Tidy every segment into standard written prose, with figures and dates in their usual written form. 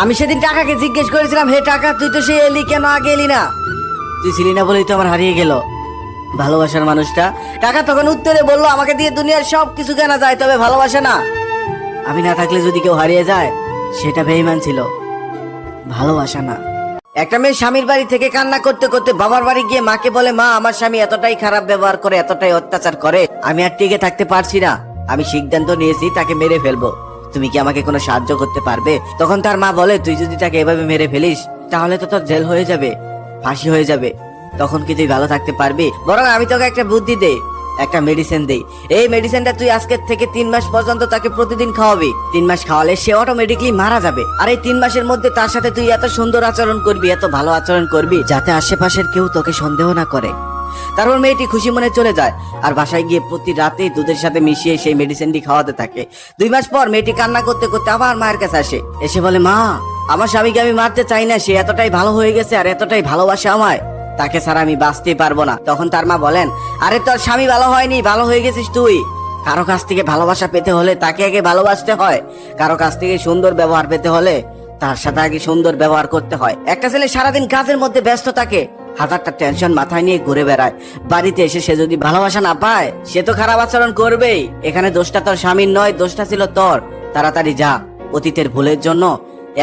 আমি সেদিন টাকাকে জিজ্ঞেস করেছিলাম, হে টাকা তুই তো সে এলি কেন, আগে এলি না? তুই ছিলি না বলেই তো আমার হারিয়ে গেল ভালোবাসার মানুষটা। টাকা তখন উত্তরে বললো, আমাকে দিয়ে দুনিয়ার সব কিছু কেনা যায়, তবে ভালোবাসা না। আমি না থাকলে যদি কেউ হারিয়ে যায় সেটা বেঈমান ছিল, ভালোবাসা না। একটা মেয়ে স্বামীর বাড়ি থেকে কান্না করতে করতে বাবার বাড়ি গিয়ে মাকে বলে, মা আমার স্বামী এতটাই খারাপ ব্যবহার করে, এতটাই অত্যাচার করে, আমি আর টিকে থাকতে পারছি না, আমি সিদ্ধান্ত নিয়েছি তাকে মেরে ফেলবো, তুমি কি আমাকে কোনো সাহায্য করতে পারবে? তখন তার মা বলে, তুই যদি তাকে এভাবে মেরে ফেলিস তাহলে তো তোর জেল হয়ে যাবে, ফাঁসি হয়ে যাবে, তখন কি তুই ভালো থাকতে পারবি? বরং আমি তোকে একটা বুদ্ধি দেই, একটা মেডিসিন দেই। এই মেডিসিনটা তুই আজকের থেকে 3 মাস পর্যন্ত তাকে প্রতিদিন খাওয়াবি। 3 মাস খাওয়ালে সে অটোমেটিকলি মারা যাবে। আর এই 3 মাসের মধ্যে তার সাথে তুই এত সুন্দর আচরণ করবি, এত ভালো আচরণ করবি, যাতে আশেপাশের কেউ তোকে সন্দেহ না করে। তারপর মেয়েটি খুশি মনে চলে যায় আর বাসায় গিয়ে প্রতি রাতে দুধের সাথে মিশিয়ে সেই মেডিসিনটি খাওয়াতে থাকে। 2 মাস পর মেয়েটি কান্না করতে করতে আবার মায়ের কাছে আসে, এসে বলে, মা আমার স্বামীকে আমি মারতে চাই না, সে এতটাই ভালো হয়ে গেছে আর এতটাই ভালোবাসে আমায়, তাকে ছাড়া আমি বাঁচতেই পারবো না। তখন তার মা বলেন, আরে তোর স্বামী ভালো হয়নি, ভালো হয়ে গেছিস তুই। কারো কাছ থেকে ভালোবাসা পেতে হলে তাকে আগে ভালোবাসতে হয়, কারো কাছ থেকে সুন্দর ব্যবহার পেতে হলে তার সাথে আগে সুন্দর ব্যবহার করতে হয়। একটা ছেলে সারাদিন কাজের মধ্যে ব্যস্ত থাকে, হাজারটা টেনশন মাথায় নিয়ে ঘুরে বেড়ায়, বাড়িতে এসে সে যদি ভালোবাসা না পায় সে তো খারাপ আচরণ করবেই। এখানে দোষটা তোর স্বামীর নয়, দোষটা ছিল তোর। তাড়াতাড়ি যা, অতীতের ভুলের জন্য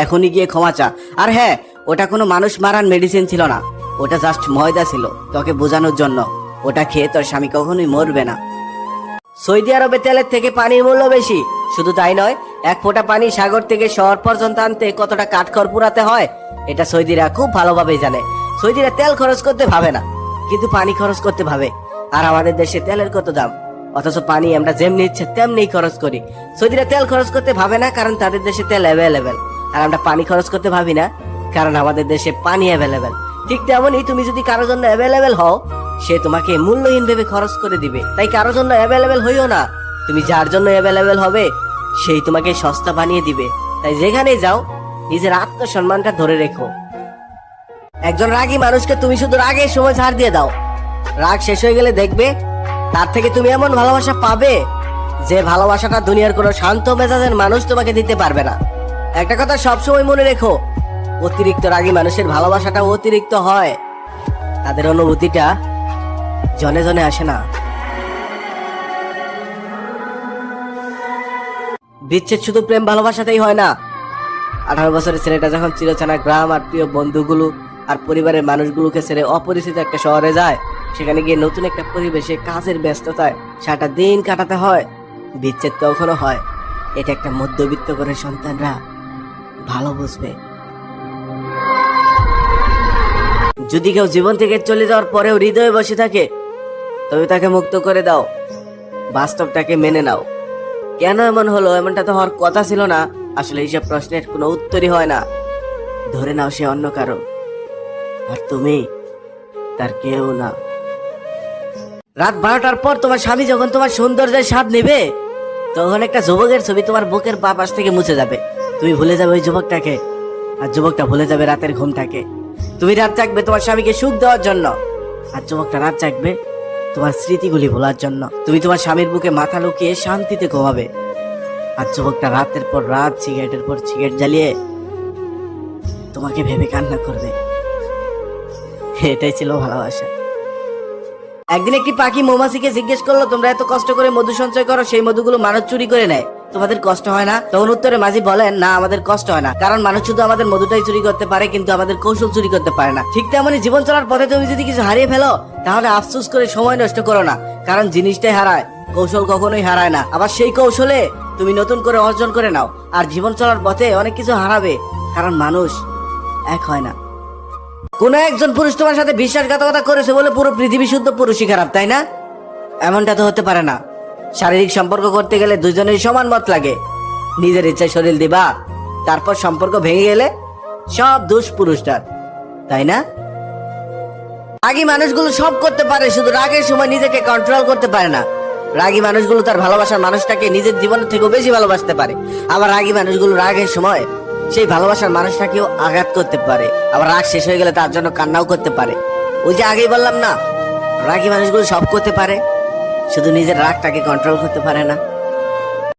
এখনই গিয়ে ক্ষমা চা। আর হ্যাঁ, ওটা কোনো মানুষ মারার মেডিসিন ছিল না, ওটা জাস্ট ময়দা ছিল তোকে বোঝানোর জন্য, ওটা খেয়ে তোর স্বামী কখনোই মরবে না। সৌদি আরবে তেলের থেকে পানির মূল্য বেশি, শুধু তাই নয়, 1 ফোঁটা পানি সাগর থেকে শহর পর্যন্ত আনতে কতটা কাঠখড় পুরাতে হয় এটা সৌদিরা খুব ভালোভাবেই জানে। সৌদিরা তেল খরচ করতে ভাবে না, কিন্তু পানি খরচ করতে ভাবে। আর আমাদের দেশে তেলের কত দাম, অথচ পানি আমরা যেমনি ইচ্ছে তেমনি খরচ করি। সৌদিরা তেল খরচ করতে ভাবে না, কারণ তাদের দেশে তেল অ্যাভেলেবেল। আর আমরা পানি খরচ করতে ভাবি না, কারণ আমাদের দেশে পানি অ্যাভেলেবেল। ঠিক তেমনই তুমি যদি কারোর জন্য অ্যাভেলেবেল হও, সে তোমাকে মূল্যহীন ভেবে খরচ করে দিবে। তাই কারোর জন্য অ্যাভেলেবেল হইও না, তুমি যার জন্য অ্যাভেলেবেল হবে সেই তোমাকে সস্তা বানিয়ে দিবে। তাই যেখানে যাও নিজের আত্মসম্মানটা ধরে রেখো। একজন রাগী মানুষকে তুমি শুধু রাগের সময় ছাড় দিয়ে দাও, রাগ শেষ হয়ে গেলে দেখবে তার থেকে তুমি এমন ভালোবাসা পাবে যে ভালোবাসাটা দুনিয়ার কোনো শান্ত মেজাজের মানুষ তোমাকে দিতে পারবে না। একটা কথা সবসময় মনে রেখো, অতিরিক্ত রাগী মানুষের ভালোবাসাটা অতিরিক্ত হয়, তাদের অনুভূতিটা জনে জনে আসে না। বিচ্ছেদ শুধু প্রেম ভালোবাসাতেই হয় না। 18 বছরের ছেলেটা যখন চিরচেনা গ্রাম আর প্রিয় বন্ধুগুলো আর পরিবারের মানুষগুলোকে ছেড়ে অপরিচিত একটা শহরে যায়, সেখানে গিয়ে নতুন একটা পরিবেশে কাজের ব্যস্ততায় সারাটা দিন কাটাতে হয়, বিচ্ছেদ তখনও হয়। এটা একটা মধ্যবিত্ত করে সন্তানরা ভালো বুঝবে। যদি কেউ জীবন থেকে চলে যাওয়ার পরেও হৃদয়ে বসে থাকে, তবে তাকে মুক্ত করে দাও, বাস্তবটাকে মেনে নাও। কেন এমন হলো, এমনটা তো হওয়ার কথা ছিল না, আসলে এইসব প্রশ্নের কোনো উত্তরই হয় না। ধরে নাও সে অন্য কারো, আর তুমি তার কেউ না। রাত 12টার পর তোমার স্বামী যখন তোমার সৌন্দর্যের স্বাদ নেবে, তখন একটা যুবকের ছবি তোমার বুকের বাঁ পাশ থেকে মুছে যাবে। তুমি ভুলে যাবে ওই যুবকটাকে, আর যুবকটা ভুলে যাবে রাতের ঘুমটাকে। তুমি রাত জাগবে তোমার স্বামীকে সুখ দেওয়ার জন্য, আর যুবকটা রাত জাগবে তোমার স্মৃতিগুলি ভোলার জন্য। তুমি তোমার স্বামীর বুকে মাথা লুকিয়ে শান্তিতে ঘুমাবে, আর যুবকটা রাতের পর রাত সিগারেটের পর সিগারেট জ্বালিয়ে তোমাকে ভেবে কান্না করবে। এটাই ছিল ভালোবাসা। একদিন একটি পাখি মৌমাছিকে জিজ্ঞেস করলো, তোমরা এত কষ্ট করে মধু সঞ্চয় করো, সেই মধুগুলো মানুষ চুরি করে নেয়, তোমাদের কষ্ট হয় না? তখন উত্তরে মাঝি বলেন, না আমাদের কষ্ট হয় না, কারণ মানুষ শুধু আমাদের মধুটাই চুরি করতে পারে, কিন্তু আমাদের কৌশল চুরি করতে পারে না। ঠিক তেমনই জীবন চলার পথে তুমি যদি কিছু হারিয়ে ফেলো, তাহলে আফসোস করে সময় নষ্ট করো না, কারণ জিনিসটাই হারায়, কৌশল কখনোই হারায় না। আবার সেই কৌশলে তুমি নতুন করে অর্জন করে নাও। আর জীবন চলার পথে অনেক কিছু হারাবে, কারণ মানুষ এক হয় না। কোন একজন পুরুষ তোমার সাথে বিশ্বাসঘাতকতা করেছে বলে পুরো পৃথিবী শুদ্ধ পুরুষই খারাপ, তাই না? এমনটা তো হতে পারে না। শারীরিক সম্পর্ক করতে গেলে দুজনের সমান মত লাগে। নিজের ইচ্ছায় শরীর দিবা, তারপর সম্পর্ক ভেঙে গেলে সব দোষ পুরুষটার, তাই না? রাগী মানুষগুলো সব করতে পারে, শুধু রাগের সময় নিজেকে কন্ট্রোল করতে পারে না। রাগী মানুষগুলো তার ভালোবাসার মানুষটাকে নিজের জীবনের থেকেও বেশি ভালোবাসতে পারে। আবার রাগী মানুষগুলো রাগের সময় সেই ভালোবাসার মানুষটাকেও আঘাত করতে পারে। আবার রাগ শেষ হয়ে গেলে তার জন্য কান্নাও করতে পারে। ওই যে আগেই বললাম না, রাগী মানুষগুলো সব করতে পারে, শুধু নিজের রাগটাকে কন্ট্রোল করতে পারে না।